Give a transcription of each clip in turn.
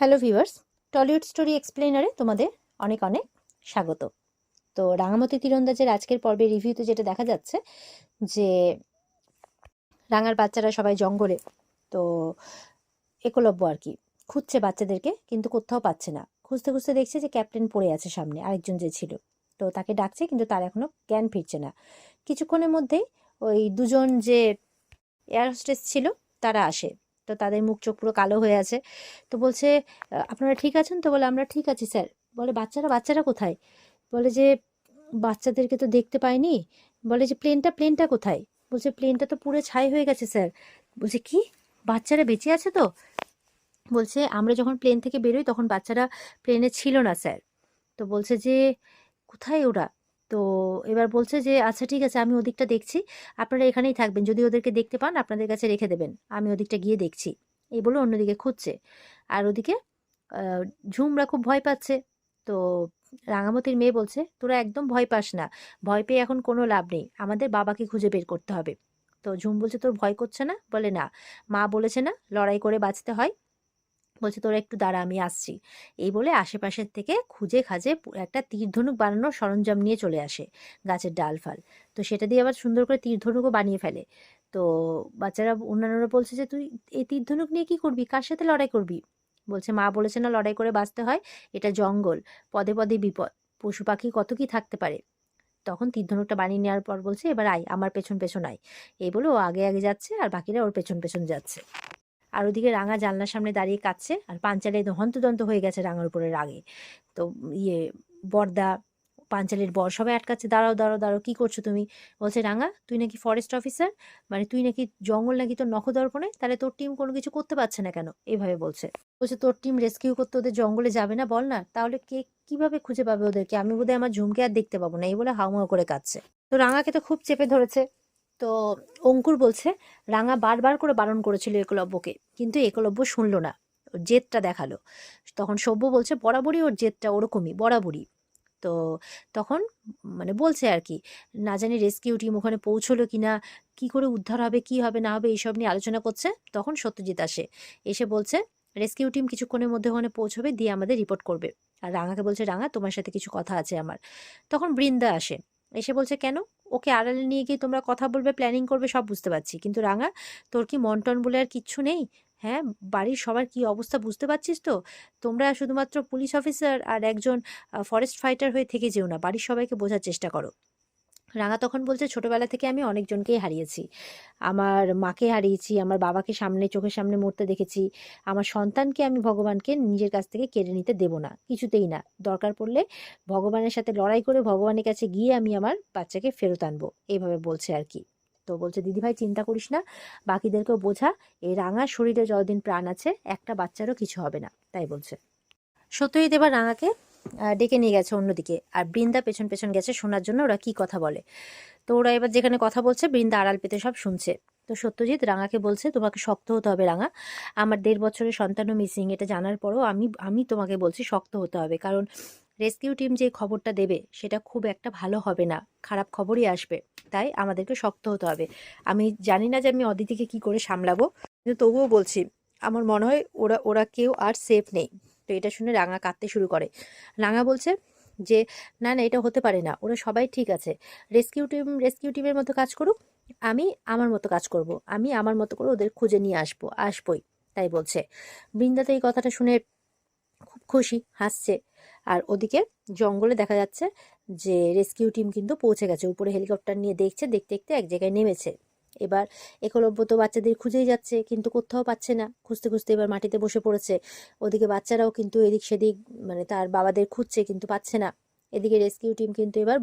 Hello viewers, Tollywood story এক্সপ্লেনারে তোমাদের অনেক অনেক স্বাগত। তো রাঙামতি তীরন্দাজের আজকের পর্বে রিভিউতে যেটা দেখা যাচ্ছে যে রাঙার বাচ্চারা সবাই জঙ্গলে, তো একলব্য আর কি খুঁজছে বাচ্চাদেরকে, কিন্তু কোথাও পাচ্ছে না। খুঁজতে খুঁজতে দেখছে যে ক্যাপ্টেন পড়ে আছে সামনে, আরেকজন যে ছিল, তো তাকে ডাকছে কিন্তু তার এখনো জ্ঞান ফিরছে না। কিছুক্ষণের মধ্যেই ওই দুজন যে এয়ার হোস্টেস ছিল তারা আসে। তো তাদের মুখ চোখ পুরো কালো হয়ে আছে। তো বলছে, আপনারা ঠিক আছেন তো?" বলে, "আমরা ঠিক আছি স্যার।" বলে, "বাচ্চারা বাচ্চারা কোথায়?" বলে যে, "বাচ্চাদেরকে তো দেখতে পাইনি।" বলে যে, প্লেনটা কোথায়?" বলছে, "প্লেনটা তো পুরো ছাই হয়ে গেছে স্যার।" বলছে, "কি? বাচ্চারা বেঁচে আছে তো?" বলছে, "আমরা যখন প্লেন থেকে বেরোই তখন বাচ্চারা প্লেনে ছিল না স্যার।" তো বলছে যে, "কোথায় ওরা?" তো এবার বলছে যে, "আচ্ছা ঠিক আছে, আমি ওদিকটা দেখছি, আপনারা এখানেই থাকবেন, যদি ওদেরকে দেখতে পান আপনাদের কাছে রেখে দেবেন, আমি ওদিকটা গিয়ে দেখছি।" এই বলে অন্যদিকে খুঁজছে। আর ওদিকে আহ, ঝুমরা খুব ভয় পাচ্ছে। তো রাঙামতির মেয়ে বলছে, "তোরা একদম ভয় পাস না, ভয় পেয়ে এখন কোনো লাভ নেই, আমাদের বাবাকে খুঁজে বের করতে হবে।" তো ঝুম বলছে, "তোর ভয় করছে না?" বলে, "না, মা বলেছে না লড়াই করে বাঁচতে হয়।" বলছে, "তোরা একটু দাঁড়া, আমি আসছি।" এই বলে আশেপাশের থেকে খুঁজে খাজে একটা তীর ধনুক বানানোর সরঞ্জাম নিয়ে চলে আসে, গাছের ডাল ফাল। তো সেটা দিয়ে আবার সুন্দর করে তীর ধনুকও বানিয়ে ফেলে। তো বাচ্চারা অন্যান্যরা বলছে যে, "তুই এই তীর ধনুক নিয়ে কি করবি, কার সাথে লড়াই করবি?" বলছে, "মা বলেছে না লড়াই করে বাঁচতে হয়, এটা জঙ্গল, পদে পদে বিপদ, পশু পাখি কত কি থাকতে পারে।" তখন তীর ধনুকটা বানিয়ে নেওয়ার পর বলছে, "এবার আয়, আমার পেছন পেছন আয়।" এই বলে ও আগে আগে যাচ্ছে আর বাকিরা ওর পেছন পেছন যাচ্ছে। আর ওদিকে রাঙা জানলার সামনে দাঁড়িয়ে কাঁদছে, আর পাঞ্চালি একদম হন্তদন্ত হয়ে গেছে রাঙার উপরে রাগে। তো ইয়ে বরদা, পাঞ্চালির বর সবাই আটকাচ্ছে, "দাঁড়াও দাঁড়াও দাঁড়াও, কি করছো তুমি?" বলছে, "রাঙা, তুই নাকি ফরেস্ট অফিসার, মানে তুই নাকি জঙ্গল নাকি তোর নখদর্পণে, তাহলে তোর টিম কোনো কিছু করতে পারছে না কেন?" এইভাবে বলছে। বলছে, "তোর টিম রেস্কিউ করতে ওদের জঙ্গলে যাবে না বল না, তাহলে কে কিভাবে খুঁজে পাবে ওদেরকে? আমি বোধহয় আমার ঝুমকে আর দেখতে পাবো না।" এই বলে হাউমাউ করে কাঁদছে। তো রাঙাকে তো খুব চেপে ধরেছে। তো অঙ্কুর বলছে, রাঙা বারবার করে বারণ করেছিল একলব্যকে, কিন্তু একলব্য শুনলো না, ওর জেদটা দেখালো। তখন সব্য বলছে, বরাবরই ওর জেদটা ওরকমই, বরাবরই। তো তখন মানে বলছে আর কি, না জানি রেস্কিউ টিম ওখানে পৌঁছলো কিনা, কি করে উদ্ধার হবে, কি হবে না হবে, এইসব নিয়ে আলোচনা করছে। তখন সত্যজিৎ আসে, এসে বলছে, রেস্কিউ টিম কিছুক্ষণের মধ্যে ওখানে পৌঁছবে, দিয়ে আমাদের রিপোর্ট করবে। আর রাঙাকে বলছে, "রাঙা, তোমার সাথে কিছু কথা আছে আমার।" তখন বৃন্দা আসে, এসে বলছে, "কেন? ওকে আড়ালে নিয়ে গিয়ে তোমরা কথা বলবে, প্ল্যানিং করবে, সব বুঝতে পারছি, কিন্তু রাঙা, তোর কি মন টন বলে আর কিচ্ছু নেই? হ্যাঁ, বাড়ির সবার কি অবস্থা বুঝতে পারছিস তো? তোমরা শুধুমাত্র পুলিশ অফিসার আর একজন ফরেস্ট ফাইটার হয়ে থেকে যেও না, বাড়ির সবাইকে বোঝার চেষ্টা করো।" রাঙা তখন বলছে, "ছোটবেলা থেকে আমি অনেকজনকেই হারিয়েছি, আমার মাকে হারিয়েছি, আমার বাবাকে সামনে চোখের সামনে মরতে দেখেছি, আমার সন্তানকে আমি ভগবানকে নিজের কাছ থেকে কেড়ে নিতে দেব না, কিছুতেই না। দরকার পড়লে ভগবানের সাথে লড়াই করে ভগবানের কাছে গিয়ে আমি আমার বাচ্চাকে ফেরত আনবো।" এইভাবে বলছে আর কি। তো বলছে, "দিদিভাই চিন্তা করিস না, বাকিদেরকেও বোঝা, এই রাঙার শরীরে যতদিন প্রাণ আছে একটা বাচ্চারও কিছু হবে না।" তাই বলছে। সত্যজিৎ এবার রাঙাকে ডেকে নিয়ে গেছে অন্যদিকে, আর বৃন্দা পেছন পেছন গেছে শোনার জন্য ওরা কি কথা বলে। তো ওরা এবার যেখানে কথা বলছে, বৃন্দা আড়াল পেতে সব শুনছে। তো সত্যজিৎ রাঙাকে বলছে, "তোমাকে শক্ত হতে হবে রাঙা, আমার 1.5 বছরের সন্তানও মিসিং, এটা জানার পরও আমি আমি তোমাকে বলছি শক্ত হতে হবে, কারণ রেস্কিউ টিম যে খবরটা দেবে সেটা খুব একটা ভালো হবে না, খারাপ খবরই আসবে, তাই আমাদেরকে শক্ত হতে হবে। আমি জানি না যে আমি অদিতিকে কি করে সামলাবো, কিন্তু তবুও বলছি, আমার মনে হয় ওরা ওরা কেউ আর সেফ নেই।" তো এটা শুনে রাঙা কাঁদতে শুরু করে। রাঙা বলছে যে, "না না, এটা হতে পারে না, ওরা সবাই ঠিক আছে, রেস্কিউ টিমের মতো কাজ করুক, আমি আমার মতো কাজ করব, আমি আমার মতো করে ওদের খুঁজে নিয়ে আসবই।" তাই বলছে। বৃন্দা তো এই কথাটা শুনে খুব খুশি, হাসছে। আর ওদিকে জঙ্গলে দেখা যাচ্ছে যে রেস্কিউ টিম কিন্তু পৌঁছে গেছে, উপরে হেলিকপ্টার নিয়ে দেখছে, দেখতে দেখতে এক জায়গায় নেমেছে। এবার একলব্য তো বাচ্চাদের খুঁজেই যাচ্ছে, কিন্তু কোথাও পাচ্ছে না, খুঁজতে খুঁজতে এবার মাটিতে বসে পড়েছে। ওদিকে বাচ্চারাও কিন্তু এদিক সেদিক মানে তার বাবাদের খুঁজছে, কিন্তু পাচ্ছে না। এদিকে রেস্কিউ টিম কিন্তু এবার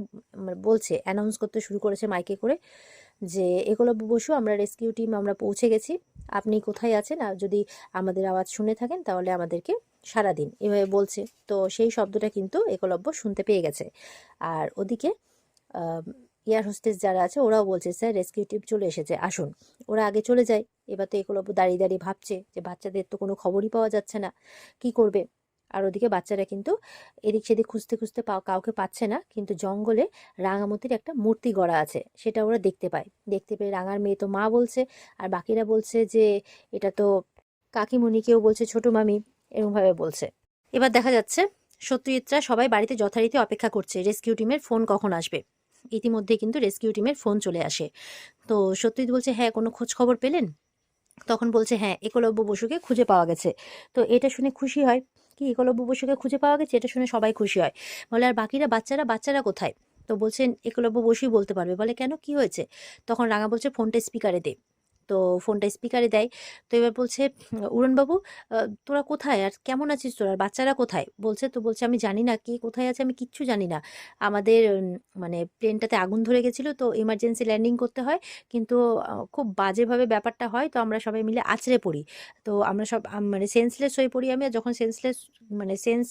বলছে, অ্যানাউন্স করতে শুরু করেছে মাইকে করে, যে, "একলব্য বসু, আমরা রেস্কিউ টিম, আমরা পৌঁছে গেছি, আপনি কোথায় আছেন, আর যদি আমাদের আওয়াজ শুনে থাকেন তাহলে আমাদেরকে সাড়া দিন", এভাবে বলছে। তো সেই শব্দটা কিন্তু একলব্য শুনতে পেয়ে গেছে। আর ওদিকে এয়ার হোস্টেস যারা আছে ওরাও বলছে, "স্যার, রেস্কিউ টিম চলে এসেছে, আসুন।" ওরা আগে চলে যায়। এবার তো একলব্য দাঁড়িয়ে দাঁড়িয়ে ভাবছে যে বাচ্চাদের তো কোনো খবরই পাওয়া যাচ্ছে না, কি করবে। আর ওদিকে বাচ্চারা কিন্তু এদিক সেদিক খুঁজতে খুঁজতে কাউকে পাচ্ছে না, কিন্তু জঙ্গলে রাঙামতির একটা মূর্তি গড়া আছে, সেটা ওরা দেখতে পায়। দেখতে পেয়ে রাঙার মেয়ে তো মা বলছে, আর বাকিরা বলছে যে এটা তো কাকিমণি, কেউ বলছে ছোট মামি। এরকমভাবে বলছে। এবার দেখা যাচ্ছে সত্যজিৎরা সবাই বাড়িতে যথারীতি অপেক্ষা করছে রেস্কিউ টিমের ফোন কখন আসবে। ইতিমধ্যে কিন্তু রেস্কিউ টিমের ফোন চলে আসে। তো সত্যজিৎ বলছে, হ্যাঁ কোনো খোঁজ খবর পেলেন? তখন বলছে, হ্যাঁ একলব্য বসুকে খুঁজে পাওয়া গেছে। তো এটা শুনে খুশি হয়, কি একলব্য বসুকে খুঁজে পাওয়া গেছে এটা শুনে সবাই খুশি হয়। বলে আর বাকিরা বাচ্চারা কোথায়? তো বলছেন একলব্য বসুই বলতে পারবে। বলে কেন, কি হয়েছে? তখন রাঙা বলছে ফোনটা স্পিকারে দে। তো ফোনটা স্পিকারে দেয়। তো এবার বলছে, উড়নবাবু তোরা কোথায় আর কেমন আছিস তোরা, আর বাচ্চারা কোথায়? বলছে আমি জানি না কে কোথায় আছে, আমি কিচ্ছু জানি না। আমাদের মানে প্লেনটাতে আগুন ধরে গেছিল, তো এমার্জেন্সি ল্যান্ডিং করতে হয়, কিন্তু খুব বাজেভাবে ব্যাপারটা হয়, তো আমরা সবাই মিলে আছড়ে পড়ি। তো আমরা সব মানে সেন্সলেস হয়ে পড়ি আমি, আর যখন সেন্সলেস মানে সেন্স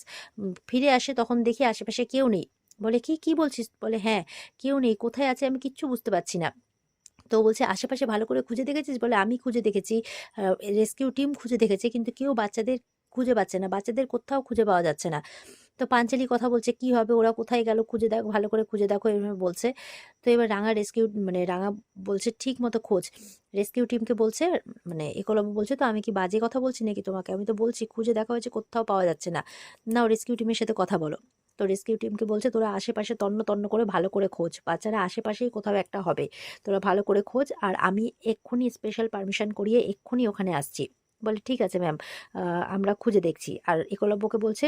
ফিরে আসে তখন দেখি আশেপাশে কেউ নেই। বলে কি বলছিস? বলে হ্যাঁ কেউ নেই, কোথায় আছে আমি কিচ্ছু বুঝতে পারছি না। তো বলছে আশেপাশে ভালো করে খুঁজে দেখেছিস? বলে আমি খুঁজে দেখেছি, রেস্কিউ টিম খুঁজে দেখেছে, কিন্তু কেউ বাচ্চাদের খুঁজে পাচ্ছে না, বাচ্চাদের কোথাও খুঁজে পাওয়া যাচ্ছে না। তো পাঞ্চালি কথা বলছে, কি হবে, ওরা কোথায় গেল, খুঁজে দেখো, ভালো করে খুঁজে দেখো, এভাবে বলছে। তো এবার রাঙা বলছে ঠিক মতো খোঁজ। রেস্কিউ টিমকে বলছে, মানে একলব্য বলছে, তো আমি কি বাজে কথা বলছি নাকি তোমাকে? আমি তো বলছি খুঁজে দেখা হয়েছে, কোথাও পাওয়া যাচ্ছে না। নাও রেস্কিউ টিমের সাথে কথা বলো। তো রেস্কিউ টিমকে বলছে, তোরা আশেপাশে তন্ন তন্ন করে ভালো করে খোঁজ, বাচ্চারা আশেপাশেই কোথাও একটা হবে, তোরা ভালো করে খোঁজ, আর আমি এক্ষুনি স্পেশাল পারমিশন করিয়ে এক্ষুনি ওখানে আসছি। বলে ঠিক আছে ম্যাম, আমরা খুঁজে দেখছি। আর একলব্যকে বলছে,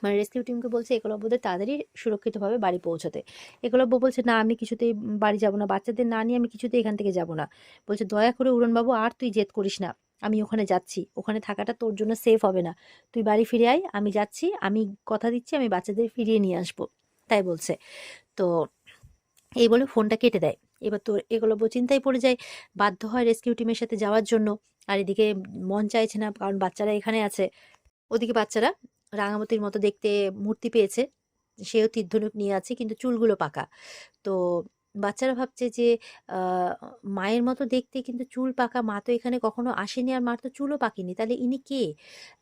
মানে রেস্কিউ টিমকে বলছে একলব্যদের তাড়াতাড়ি সুরক্ষিতভাবে বাড়ি পৌঁছাতে। একলব্য বলছে, না আমি কিছুতেই বাড়ি যাব না, বাচ্চাদের না নিয়ে আমি কিছুতেই এখান থেকে যাব না। বলছে দয়া করে উড়নবাবু আর তুই জেদ করিস না, আমি ওখানে যাচ্ছি, ওখানে থাকাটা তোর জন্য সেফ হবে না, তুই বাড়ি ফিরে আয়, আমি যাচ্ছি, আমি কথা দিচ্ছি আমি বাচ্চাদের ফিরিয়ে নিয়ে আসবো। তাই বলছে। তো এই বলে ফোনটা কেটে দেয়। এবার তো একলব্য চিন্তায় পড়ে যায়, বাধ্য হয় রেস্কিউ টিমের সাথে যাওয়ার জন্য। আর এদিকে মন চাইছে না, কারণ বাচ্চারা এখানে আছে। ওদিকে বাচ্চারা রাঙামতির মতো দেখতে মূর্তি পেয়েছে, সেও তীর ধনুক নিয়ে আছে, কিন্তু চুলগুলো পাকা। তো বাচ্চারা ভাবছে যে মায়ের মতো দেখতে কিন্তু চুল পাকা, মা তো এখানে কখনো আসেনি, আর মার তো চুলও পাকেনি, তাহলে ইনি কে?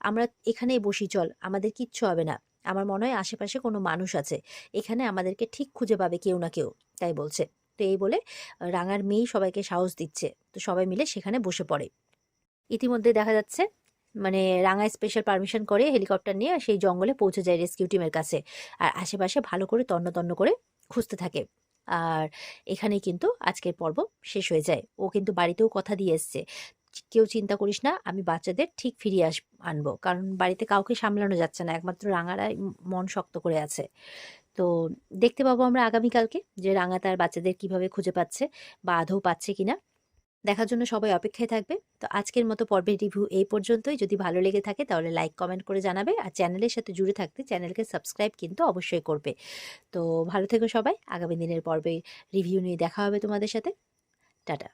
আমরা এখানেই বসি, চল, আমাদের কিচ্ছু হবে না, আমার মনে হয় আশেপাশে কোনো মানুষ আছে, এখানে আমাদেরকে ঠিক খুঁজে পাবে কেউ না কেউ। তাই বলছে। তো এই বলে রাঙার মেয়ে সবাইকে সাহস দিচ্ছে। তো সবাই মিলে সেখানে বসে পড়ে। ইতিমধ্যে দেখা যাচ্ছে মানে রাঙা স্পেশাল পারমিশন করে হেলিকপ্টার নিয়ে সেই জঙ্গলে পৌঁছে যায় রেস্কিউ টিমের কাছে। আর আশেপাশে ভালো করে তন্ন তন্ন করে খুঁজতে থাকে। আর এখানেই কিন্তু আজকের পর্ব শেষ হয়ে যায়। ও কিন্তু বাড়িতেও কথা দিয়ে এসছে, কেউ চিন্তা করিস না, আমি বাচ্চাদের ঠিক ফিরিয়ে আনবো, কারণ বাড়িতে কাউকে সামলানো যাচ্ছে না, একমাত্র রাঙারাই মন শক্ত করে আছে। তো দেখতে পাবো আমরা আগামীকালকে যে রাঙা তার বাচ্চাদের কিভাবে খুঁজে পাচ্ছে, বা আদৌ পাচ্ছে কিনা। দেখার জন্য সবাই অপেক্ষায় থাকবে। তো আজকের মতো পর্বের রিভিউ এই পর্যন্তই। যদি ভালো লেগে থাকে তাহলে লাইক কমেন্ট করে জানাবে, আর চ্যানেলের সাথে জুড়ে থাকতে চ্যানেলকে সাবস্ক্রাইব কিন্তু অবশ্যই করবে। তো ভালো থেকো সবাই, আগামী দিনের পর্বে রিভিউ নিয়ে দেখা হবে তোমাদের সাথে। টাটা।